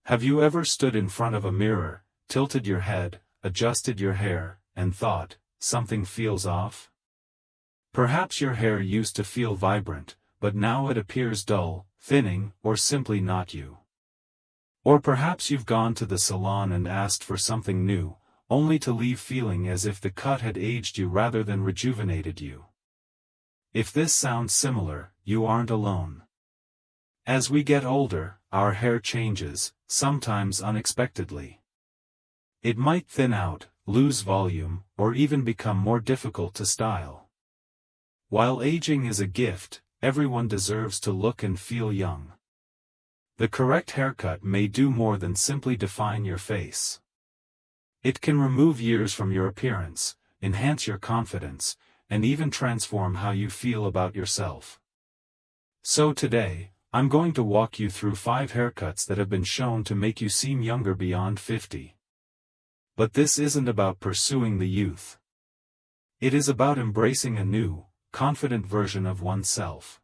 Have you ever stood in front of a mirror, tilted your head, adjusted your hair, and thought, something feels off? Perhaps your hair used to feel vibrant, but now it appears dull, thinning, or simply not you. Or perhaps you've gone to the salon and asked for something new, only to leave feeling as if the cut had aged you rather than rejuvenated you. If this sounds similar, you aren't alone. As we get older, our hair changes, sometimes unexpectedly. It might thin out, lose volume, or even become more difficult to style. While aging is a gift, everyone deserves to look and feel young. The correct haircut may do more than simply define your face. It can remove years from your appearance, enhance your confidence, and even transform how you feel about yourself. So today, I'm going to walk you through 5 haircuts that have been shown to make you seem younger beyond 50. But this isn't about pursuing the youth. It is about embracing a new, confident version of oneself.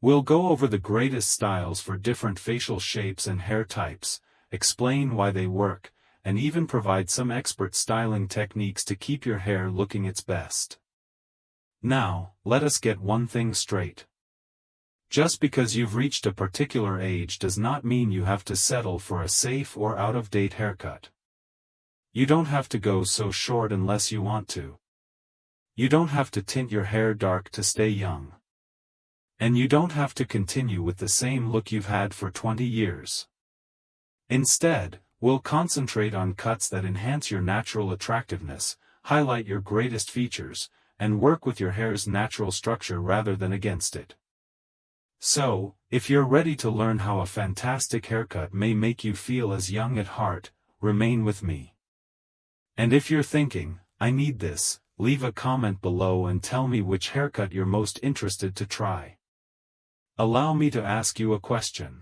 We'll go over the greatest styles for different facial shapes and hair types, explain why they work, and even provide some expert styling techniques to keep your hair looking its best. Now, let us get one thing straight. Just because you've reached a particular age does not mean you have to settle for a safe or out-of-date haircut. You don't have to go so short unless you want to. You don't have to tint your hair dark to stay young. And you don't have to continue with the same look you've had for 20 years. Instead, we'll concentrate on cuts that enhance your natural attractiveness, highlight your greatest features, and work with your hair's natural structure rather than against it. So, if you're ready to learn how a fantastic haircut may make you feel as young at heart, remain with me. And if you're thinking, I need this, leave a comment below and tell me which haircut you're most interested to try. Allow me to ask you a question.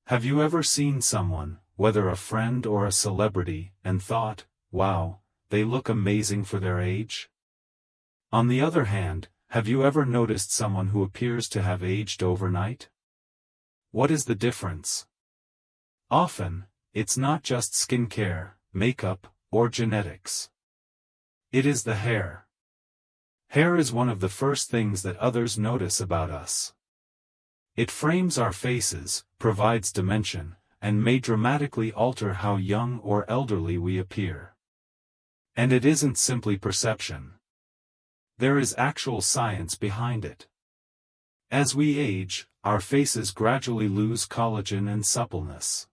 Have you ever seen someone, whether a friend or a celebrity, and thought, wow, they look amazing for their age? On the other hand, have you ever noticed someone who appears to have aged overnight? What is the difference? Often, it's not just skin care, makeup, or genetics. It is the hair. Hair is one of the first things that others notice about us. It frames our faces, provides dimension, and may dramatically alter how young or elderly we appear. And it isn't simply perception. There is actual science behind it. As we age, our faces gradually lose collagen and suppleness.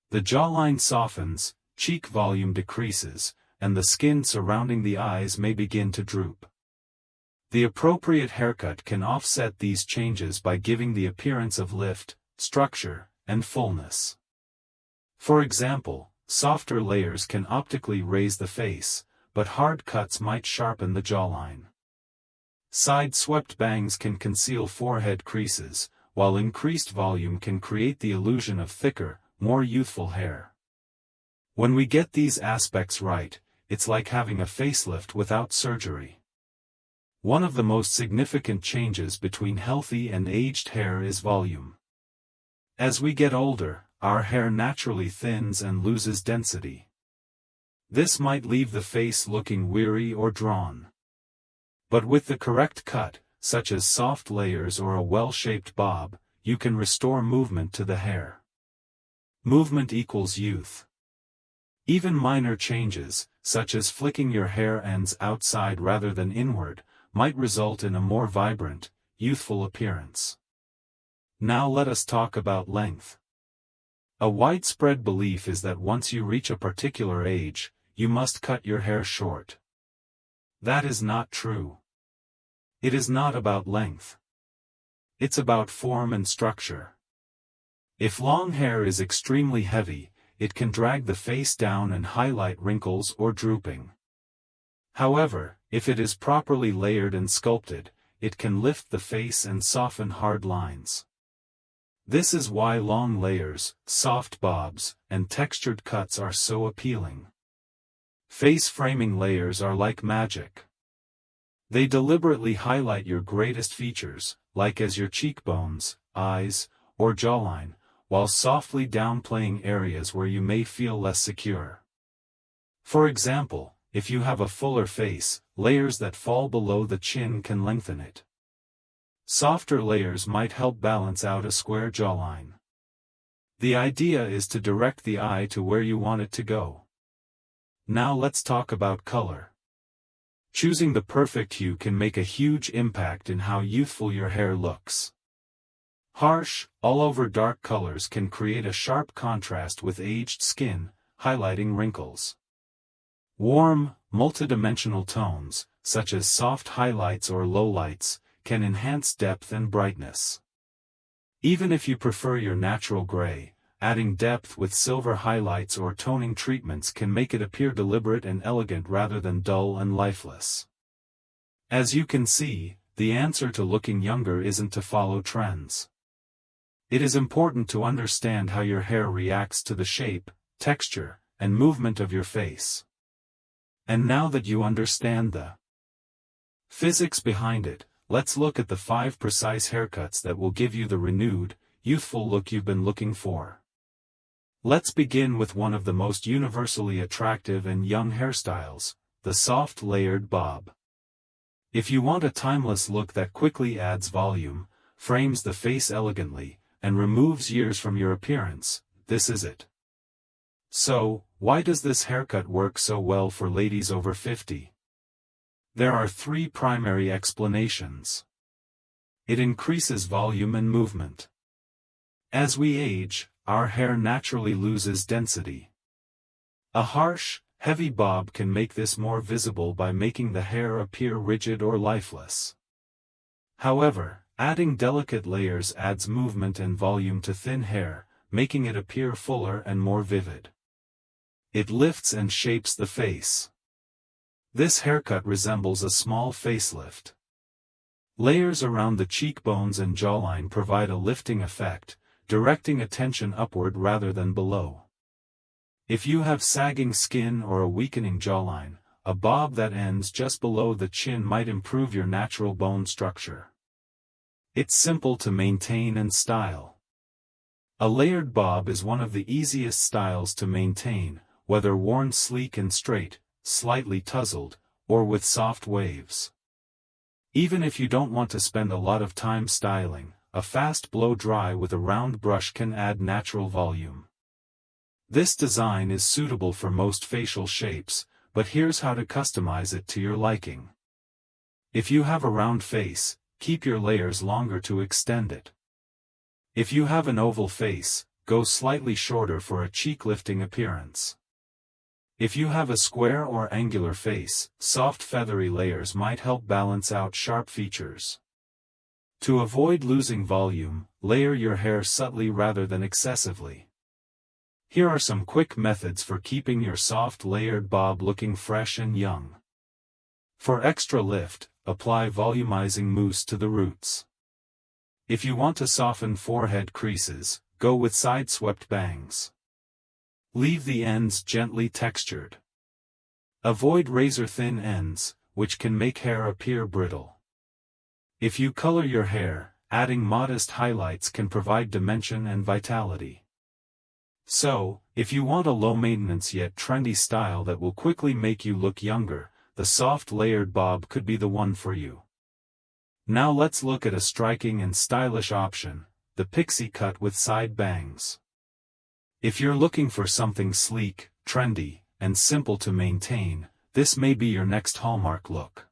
The jawline softens, cheek volume decreases, and the skin surrounding the eyes may begin to droop. The appropriate haircut can offset these changes by giving the appearance of lift, structure, and fullness. For example, softer layers can optically raise the face, but hard cuts might sharpen the jawline. Side-swept bangs can conceal forehead creases, while increased volume can create the illusion of thicker, more youthful hair. When we get these aspects right, it's like having a facelift without surgery. One of the most significant changes between healthy and aged hair is volume. As we get older, our hair naturally thins and loses density. This might leave the face looking weary or drawn. But with the correct cut, such as soft layers or a well-shaped bob, you can restore movement to the hair. Movement equals youth. Even minor changes, such as flicking your hair ends outside rather than inward, might result in a more vibrant, youthful appearance. Now let us talk about length. A widespread belief is that once you reach a particular age, you must cut your hair short. That is not true. It is not about length. It's about form and structure. If long hair is extremely heavy, it can drag the face down and highlight wrinkles or drooping. However, if it is properly layered and sculpted, it can lift the face and soften hard lines. This is why long layers, soft bobs, and textured cuts are so appealing. Face framing layers are like magic. They deliberately highlight your greatest features, like as your cheekbones, eyes, or jawline, while softly downplaying areas where you may feel less secure. For example, if you have a fuller face, layers that fall below the chin can lengthen it. Softer layers might help balance out a square jawline. The idea is to direct the eye to where you want it to go. Now let's talk about color. Choosing the perfect hue can make a huge impact in how youthful your hair looks. Harsh, all-over dark colors can create a sharp contrast with aged skin, highlighting wrinkles. Warm, multidimensional tones, such as soft highlights or lowlights, can enhance depth and brightness. Even if you prefer your natural gray, adding depth with silver highlights or toning treatments can make it appear deliberate and elegant rather than dull and lifeless. As you can see, the answer to looking younger isn't to follow trends. It is important to understand how your hair reacts to the shape, texture, and movement of your face. And now that you understand the physics behind it, let's look at the 5 precise haircuts that will give you the renewed, youthful look you've been looking for. Let's begin with one of the most universally attractive and young hairstyles, the soft layered bob. If you want a timeless look that quickly adds volume, frames the face elegantly, and removes years from your appearance, this is it. So, why does this haircut work so well for ladies over 50? There are 3 primary explanations. It increases volume and movement. As we age, our hair naturally loses density. A harsh, heavy bob can make this more visible by making the hair appear rigid or lifeless. However, adding delicate layers adds movement and volume to thin hair, making it appear fuller and more vivid. It lifts and shapes the face. This haircut resembles a small facelift. Layers around the cheekbones and jawline provide a lifting effect, directing attention upward rather than below. If you have sagging skin or a weakening jawline, a bob that ends just below the chin might improve your natural bone structure. It's simple to maintain and style. A layered bob is one of the easiest styles to maintain, whether worn sleek and straight, slightly tousled, or with soft waves. Even if you don't want to spend a lot of time styling, a fast blow-dry with a round brush can add natural volume. This design is suitable for most facial shapes, but here's how to customize it to your liking. If you have a round face, keep your layers longer to extend it. If you have an oval face, go slightly shorter for a cheek-lifting appearance. If you have a square or angular face, soft feathery layers might help balance out sharp features. To avoid losing volume, layer your hair subtly rather than excessively. Here are some quick methods for keeping your soft layered bob looking fresh and young. For extra lift, apply volumizing mousse to the roots. If you want to soften forehead creases, go with side-swept bangs. Leave the ends gently textured. Avoid razor-thin ends, which can make hair appear brittle. If you color your hair, adding modest highlights can provide dimension and vitality. So, if you want a low-maintenance yet trendy style that will quickly make you look younger, the soft layered bob could be the one for you. Now let's look at a striking and stylish option, the pixie cut with side bangs. If you're looking for something sleek, trendy, and simple to maintain, this may be your next hallmark look.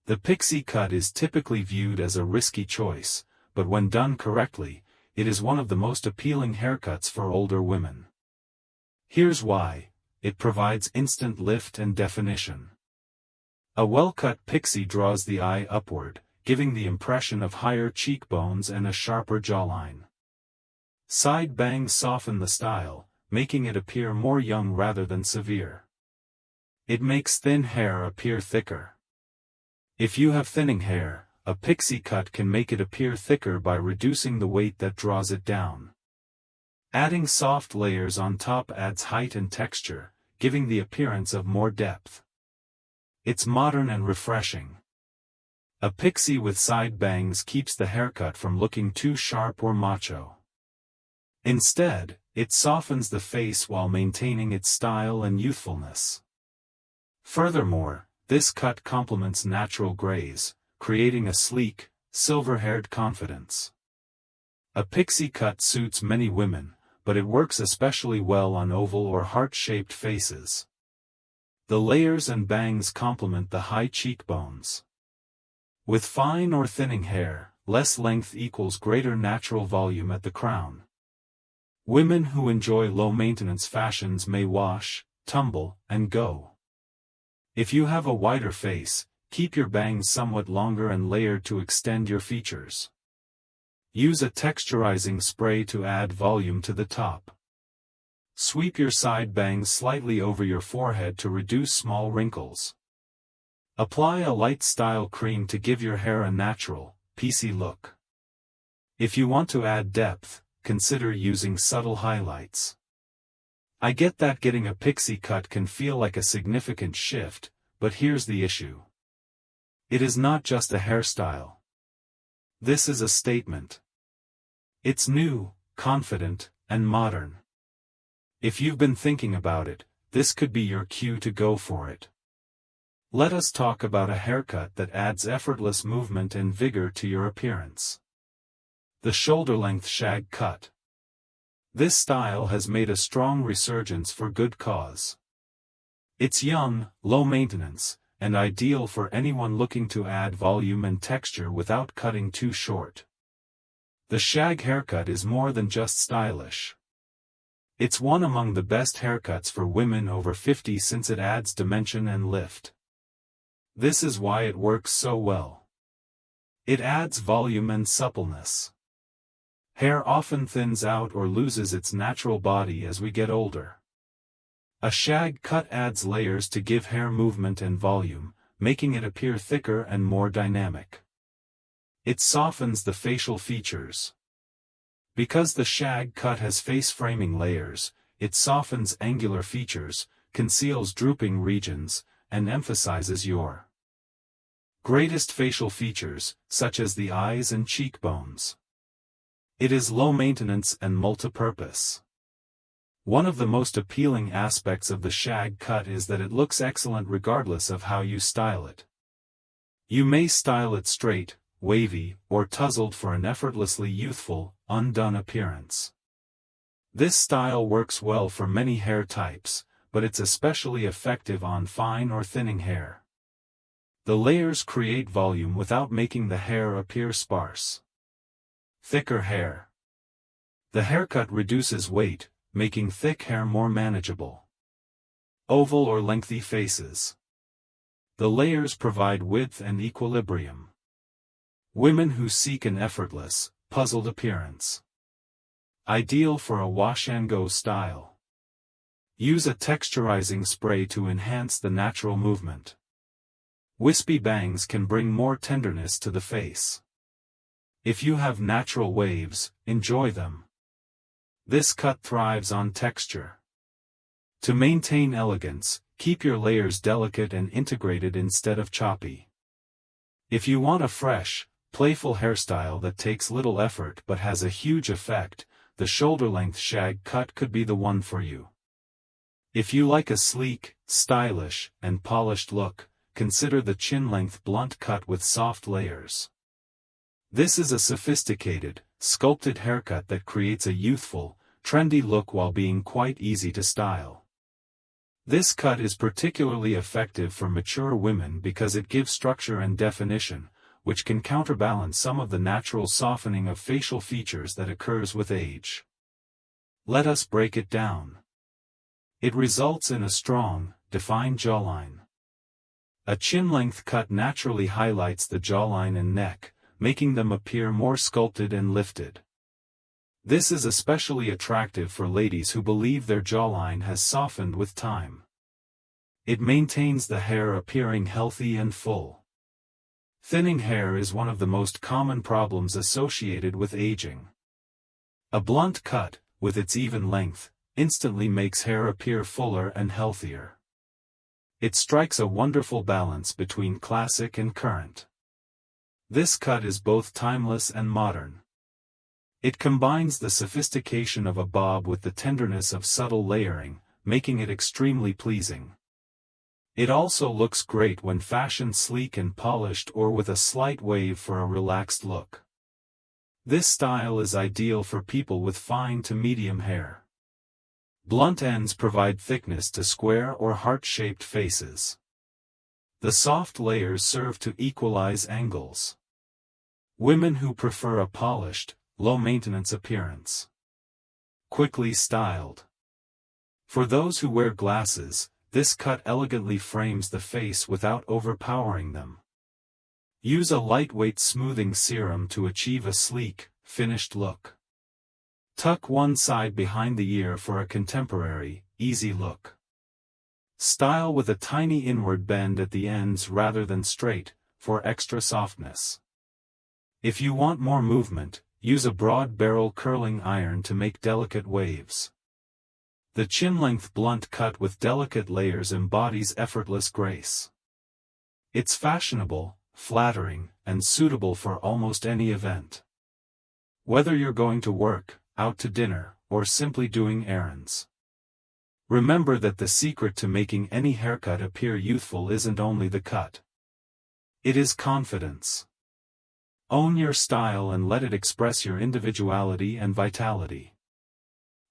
The pixie cut is typically viewed as a risky choice, but when done correctly, it is one of the most appealing haircuts for older women. Here's why: it provides instant lift and definition. A well-cut pixie draws the eye upward, giving the impression of higher cheekbones and a sharper jawline. Side bangs soften the style, making it appear more young rather than severe. It makes thin hair appear thicker. If you have thinning hair, a pixie cut can make it appear thicker by reducing the weight that draws it down. Adding soft layers on top adds height and texture, giving the appearance of more depth. It's modern and refreshing. A pixie with side bangs keeps the haircut from looking too sharp or macho. Instead, it softens the face while maintaining its style and youthfulness. Furthermore, this cut complements natural grays, creating a sleek, silver-haired confidence. A pixie cut suits many women, but it works especially well on oval or heart-shaped faces. The layers and bangs complement the high cheekbones. With fine or thinning hair, less length equals greater natural volume at the crown. Women who enjoy low-maintenance fashions may wash, tumble, and go. If you have a wider face, keep your bangs somewhat longer and layered to extend your features. Use a texturizing spray to add volume to the top. Sweep your side bangs slightly over your forehead to reduce small wrinkles. Apply a light style cream to give your hair a natural, pixie look. If you want to add depth, consider using subtle highlights. I get that getting a pixie cut can feel like a significant shift, but here's the issue. It is not just a hairstyle. This is a statement. It's new, confident, and modern. If you've been thinking about it, this could be your cue to go for it. Let us talk about a haircut that adds effortless movement and vigor to your appearance. The shoulder-length shag cut. This style has made a strong resurgence for good cause. It's young, low maintenance, and ideal for anyone looking to add volume and texture without cutting too short. The shag haircut is more than just stylish. It's one among the best haircuts for women over 50 since it adds dimension and lift. This is why it works so well. It adds volume and suppleness. Hair often thins out or loses its natural body as we get older. A shag cut adds layers to give hair movement and volume, making it appear thicker and more dynamic. It softens the facial features. Because the shag cut has face-framing layers, it softens angular features, conceals drooping regions, and emphasizes your greatest facial features, such as the eyes and cheekbones. It is low maintenance and multi-purpose. One of the most appealing aspects of the shag cut is that it looks excellent regardless of how you style it. You may style it straight, wavy, or tousled for an effortlessly youthful, undone appearance. This style works well for many hair types, but it's especially effective on fine or thinning hair. The layers create volume without making the hair appear sparse. Thicker hair. The haircut reduces weight, making thick hair more manageable. Oval or lengthy faces. The layers provide width and equilibrium. Women who seek an effortless, puzzled appearance. Ideal for a wash-and-go style. Use a texturizing spray to enhance the natural movement. Wispy bangs can bring more tenderness to the face. If you have natural waves, enjoy them. This cut thrives on texture. To maintain elegance, keep your layers delicate and integrated instead of choppy. If you want a fresh, playful hairstyle that takes little effort but has a huge effect, the shoulder-length shag cut could be the one for you. If you like a sleek, stylish, and polished look, consider the chin-length blunt cut with soft layers. This is a sophisticated, sculpted haircut that creates a youthful, trendy look while being quite easy to style. This cut is particularly effective for mature women because it gives structure and definition, which can counterbalance some of the natural softening of facial features that occurs with age. Let us break it down. It results in a strong, defined jawline. A chin-length cut naturally highlights the jawline and neck, making them appear more sculpted and lifted. This is especially attractive for ladies who believe their jawline has softened with time. It maintains the hair appearing healthy and full. Thinning hair is one of the most common problems associated with aging. A blunt cut, with its even length, instantly makes hair appear fuller and healthier. It strikes a wonderful balance between classic and current. This cut is both timeless and modern. It combines the sophistication of a bob with the tenderness of subtle layering, making it extremely pleasing. It also looks great when fashioned sleek and polished or with a slight wave for a relaxed look. This style is ideal for people with fine to medium hair. Blunt ends provide thickness to square or heart-shaped faces. The soft layers serve to equalize angles. Women who prefer a polished, low-maintenance appearance. Quickly styled. For those who wear glasses, this cut elegantly frames the face without overpowering them. Use a lightweight smoothing serum to achieve a sleek, finished look. Tuck one side behind the ear for a contemporary, easy look. Style with a tiny inward bend at the ends rather than straight, for extra softness. If you want more movement, use a broad barrel curling iron to make delicate waves. The chin-length blunt cut with delicate layers embodies effortless grace. It's fashionable, flattering, and suitable for almost any event. Whether you're going to work, out to dinner, or simply doing errands. Remember that the secret to making any haircut appear youthful isn't only the cut. It is confidence. Own your style and let it express your individuality and vitality.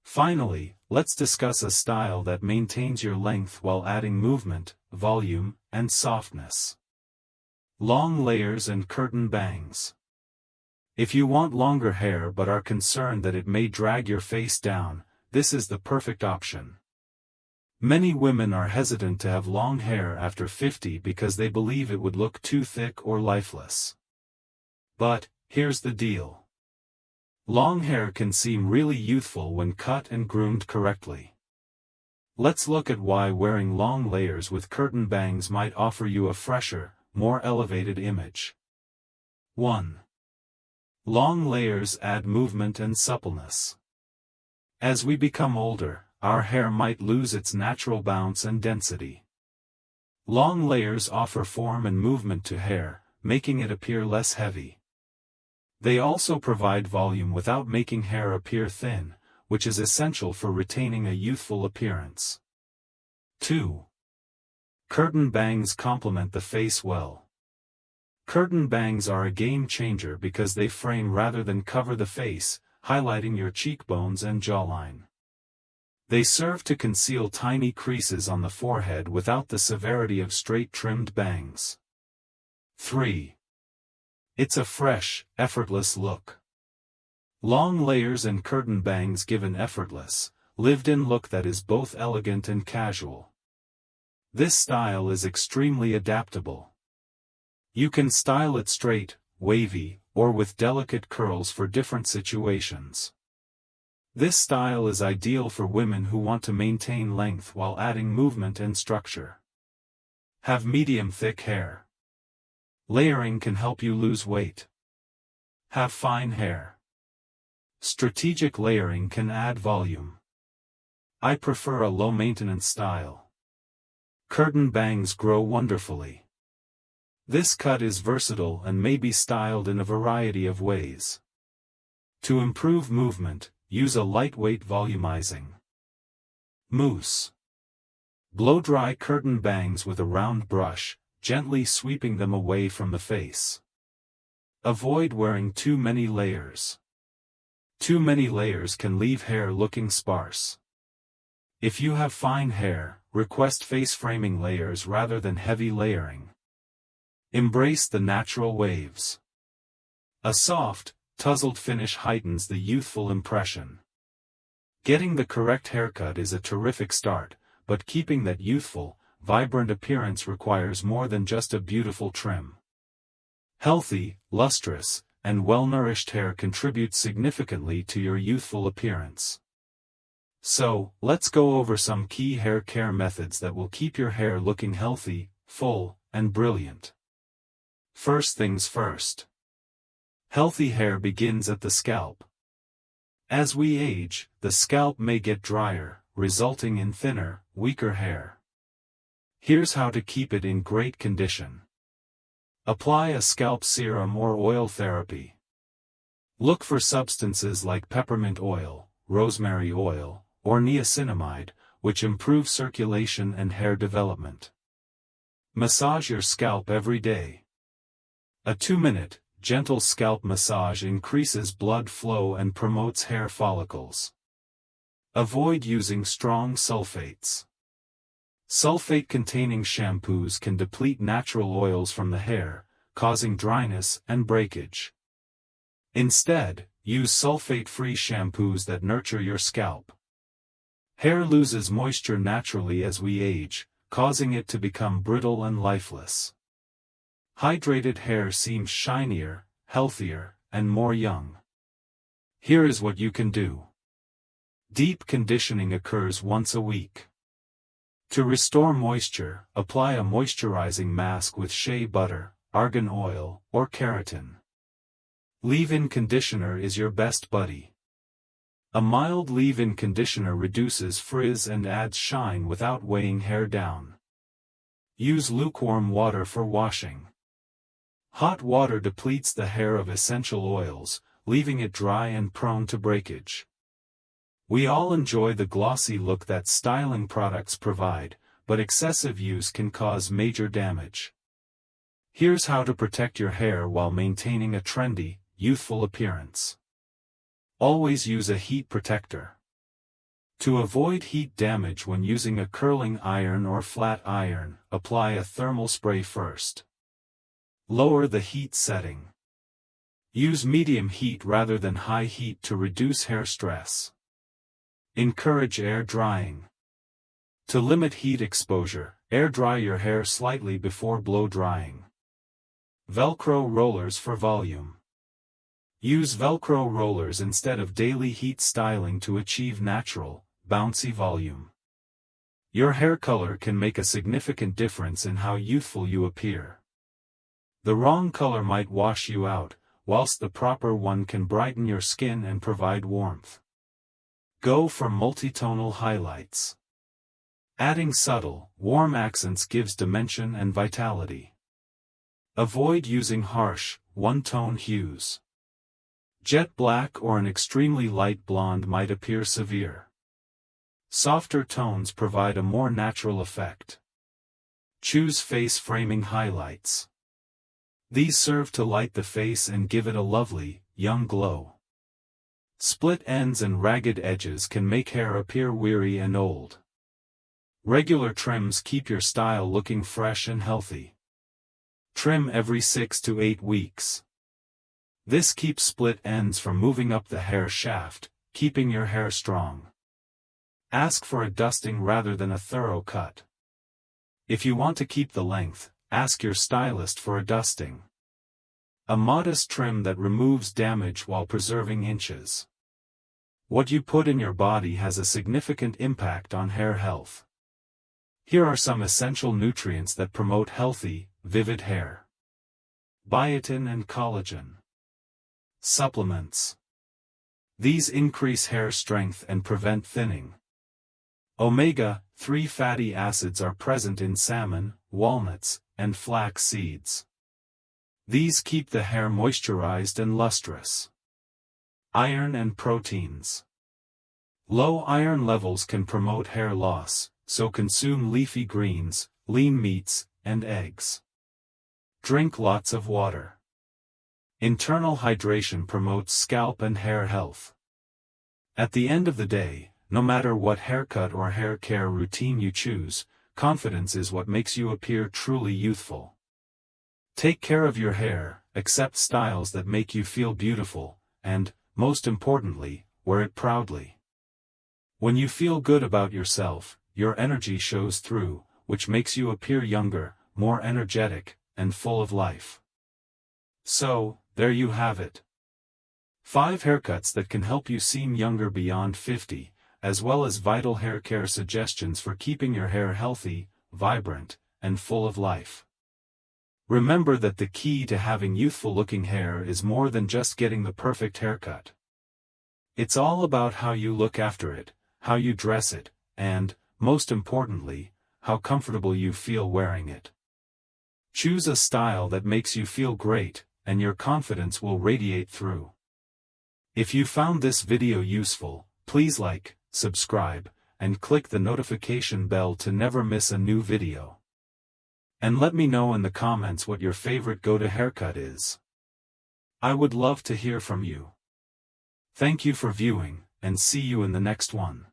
Finally, let's discuss a style that maintains your length while adding movement, volume, and softness. Long layers and curtain bangs. If you want longer hair but are concerned that it may drag your face down, this is the perfect option. Many women are hesitant to have long hair after 50 because they believe it would look too thick or lifeless. But, here's the deal. Long hair can seem really youthful when cut and groomed correctly. Let's look at why wearing long layers with curtain bangs might offer you a fresher, more elevated image. 1. Long layers add movement and suppleness. As we become older, our hair might lose its natural bounce and density. Long layers offer form and movement to hair, making it appear less heavy. They also provide volume without making hair appear thin, which is essential for retaining a youthful appearance. 2. Curtain bangs complement the face well. Curtain bangs are a game changer because they frame rather than cover the face, highlighting your cheekbones and jawline. They serve to conceal tiny creases on the forehead without the severity of straight-trimmed bangs. 3. It's a fresh, effortless look. Long layers and curtain bangs give an effortless, lived-in look that is both elegant and casual. This style is extremely adaptable. You can style it straight, wavy, or with delicate curls for different situations. This style is ideal for women who want to maintain length while adding movement and structure. Have medium-thick hair. Layering can help you lose weight. Have fine hair. Strategic layering can add volume. I prefer a low-maintenance style. Curtain bangs grow wonderfully. This cut is versatile and may be styled in a variety of ways. To improve movement, use a lightweight volumizing mousse. Blow-dry curtain bangs with a round brush, gently sweeping them away from the face. Avoid wearing too many layers. Too many layers can leave hair looking sparse. If you have fine hair, request face-framing layers rather than heavy layering. Embrace the natural waves. A soft, tousled finish heightens the youthful impression. Getting the correct haircut is a terrific start, but keeping that youthful, vibrant appearance requires more than just a beautiful trim. Healthy, lustrous, and well-nourished hair contributes significantly to your youthful appearance. So, let's go over some key hair care methods that will keep your hair looking healthy, full, and brilliant. First things first. Healthy hair begins at the scalp. As we age, the scalp may get drier, resulting in thinner, weaker hair. Here's how to keep it in great condition. Apply a scalp serum or oil therapy. Look for substances like peppermint oil, rosemary oil, or niacinamide, which improve circulation and hair development. Massage your scalp every day. A 2-minute, gentle scalp massage increases blood flow and promotes hair follicles. Avoid using strong sulfates. Sulfate-containing shampoos can deplete natural oils from the hair, causing dryness and breakage. Instead, use sulfate-free shampoos that nurture your scalp. Hair loses moisture naturally as we age, causing it to become brittle and lifeless. Hydrated hair seems shinier, healthier, and more young. Here is what you can do. Deep conditioning occurs once a week. To restore moisture, apply a moisturizing mask with shea butter, argan oil, or keratin. Leave-in conditioner is your best buddy. A mild leave-in conditioner reduces frizz and adds shine without weighing hair down. Use lukewarm water for washing. Hot water depletes the hair of essential oils, leaving it dry and prone to breakage. We all enjoy the glossy look that styling products provide, but excessive use can cause major damage. Here's how to protect your hair while maintaining a trendy, youthful appearance. Always use a heat protector. To avoid heat damage when using a curling iron or flat iron, apply a thermal spray first. Lower the heat setting. Use medium heat rather than high heat to reduce hair stress. Encourage air drying. To limit heat exposure, air dry your hair slightly before blow drying. Velcro rollers for volume. Use Velcro rollers instead of daily heat styling to achieve natural, bouncy volume. Your hair color can make a significant difference in how youthful you appear. The wrong color might wash you out, whilst the proper one can brighten your skin and provide warmth. Go for multitonal highlights. Adding subtle, warm accents gives dimension and vitality. Avoid using harsh, one-tone hues. Jet black or an extremely light blonde might appear severe. Softer tones provide a more natural effect. Choose face-framing highlights. These serve to light the face and give it a lovely, young glow. Split ends and ragged edges can make hair appear weary and old. Regular trims keep your style looking fresh and healthy. Trim every 6 to 8 weeks. This keeps split ends from moving up the hair shaft, keeping your hair strong. Ask for a dusting rather than a thorough cut. If you want to keep the length, ask your stylist for a dusting. A modest trim that removes damage while preserving inches. What you put in your body has a significant impact on hair health. Here are some essential nutrients that promote healthy, vivid hair. Biotin and collagen. Supplements. These increase hair strength and prevent thinning. Omega-3 fatty acids are present in salmon, walnuts, and flax seeds. These keep the hair moisturized and lustrous. Iron and proteins. Low iron levels can promote hair loss, so consume leafy greens, lean meats, and eggs. Drink lots of water. Internal hydration promotes scalp and hair health. At the end of the day, no matter what haircut or hair care routine you choose, confidence is what makes you appear truly youthful. Take care of your hair, accept styles that make you feel beautiful, and, most importantly, wear it proudly. When you feel good about yourself, your energy shows through, which makes you appear younger, more energetic, and full of life. So, there you have it. 5 haircuts that can help you seem younger beyond 50, as well as vital hair care suggestions for keeping your hair healthy, vibrant, and full of life. Remember that the key to having youthful-looking hair is more than just getting the perfect haircut. It's all about how you look after it, how you dress it, and, most importantly, how comfortable you feel wearing it. Choose a style that makes you feel great, and your confidence will radiate through. If you found this video useful, please like, subscribe, and click the notification bell to never miss a new video. And let me know in the comments what your favorite go-to haircut is. I would love to hear from you. Thank you for viewing, and see you in the next one.